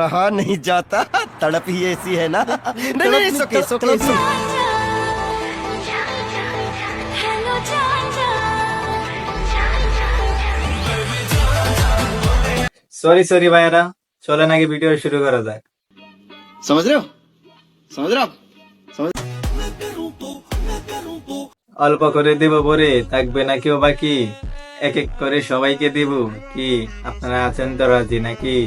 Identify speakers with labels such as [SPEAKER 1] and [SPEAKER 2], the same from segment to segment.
[SPEAKER 1] रहा नहीं जाता, तड़प ही ऐसी है ना। नहीं नहीं, सुके सुके
[SPEAKER 2] সরি সরি ভাইয়ারা, চলে নাকি ভিডিও শুরু করা যাক।
[SPEAKER 1] समझ रहे हो, समझ रहे हो आप?
[SPEAKER 2] অল্প করে দিব পরে, থাকবে না কেউ বাকি, এক এক করে সবাইকে দিব। কি আপনারা আছেন তো রাজি নাকি?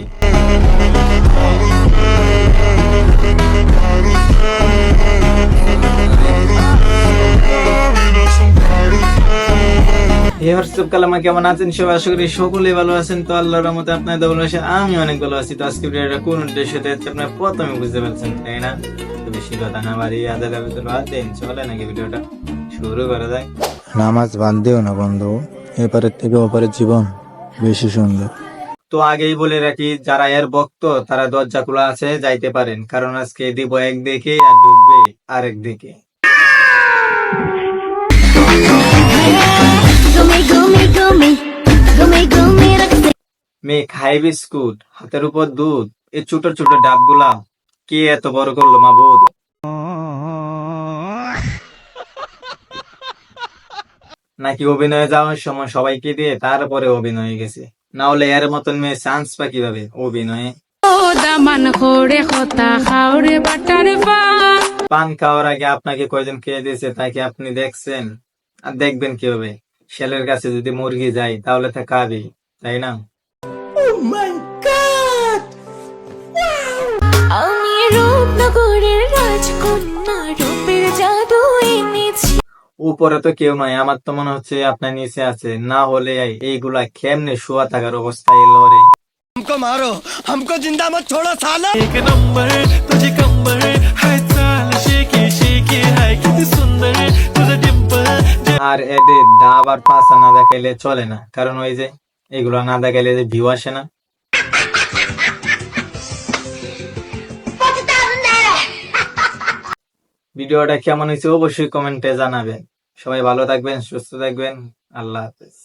[SPEAKER 2] কালামা কেমন আছেন সবাই? আশা করি সকলেই ভালো আছেন। তো আল্লাহর রহমতে আপনাদের ভালো আছেন, আমি অনেক ভালো আছি। তো আজকে ভিডিওটা কোন উদ্দেশ্যে হচ্ছে আপনারা প্রথমে বুঝতে পারছেন, তাই না? তো বেশি কথা না বাড়িয়ে আদার আবেদন বাদ দিন, চলে নাকি ভিডিওটা শুরু করা যায়।
[SPEAKER 3] নামাজ বাদ দিও না বন্ধু, এপারের থেকে ওপারের জীবন বেশি সুন্দর।
[SPEAKER 2] তো আগেই বলে রাখি, যারা এর ভক্ত তারা দরজা খোলা আছে, যাইতে পারেন, কারণ আজকে দিব এক দিকে আর ঢুকবে আরেক দিকে। মেয়ে খাই বিস্কুট, হাতের উপর দুধ, এই ছোট ছোট ডাবগুলা কে এত বড় করলো মাবুদ? নাকি অভিনয়ে যাওয়ার সময় সবাইকে দিয়ে তারপরে অভিনয়ে গেছে? না হলে এর মতন মেয়ে চান্স পা কিভাবে অভিনয়ে? পান খাওয়ার আগে আপনাকে কয়জন খেয়ে দিয়েছে তাকে আপনি দেখছেন? আর দেখবেন কিভাবে? শেলের কাছে যদি মুরগি যায় তাহলে তা খাবি, তাই না? উপরে তো কেউ নয়, আমার তো মনে হচ্ছে আপনার নিচে আছে। না হলে এইগুলা কেমনে শোয়া থাকার অবস্থা এলো রে?
[SPEAKER 1] हमको मारो, हमको जिंदा मत छोड़ो साला।
[SPEAKER 4] एक नंबर तुझे कंबर हाय चाल शेकी शेकी हाय किती सुंदर तुझं डिंपल।
[SPEAKER 2] আর এদের ডাব আর পাছা না দেখাইলে চলে না, কারণ ওই যে এগুলো না দেখাইলে যে ভিউ আসে না। ভিডিওটা কেমন হয়েছে অবশ্যই কমেন্টে জানাবেন। সবাই ভালো থাকবেন, সুস্থ থাকবেন, আল্লাহ হাফেজ।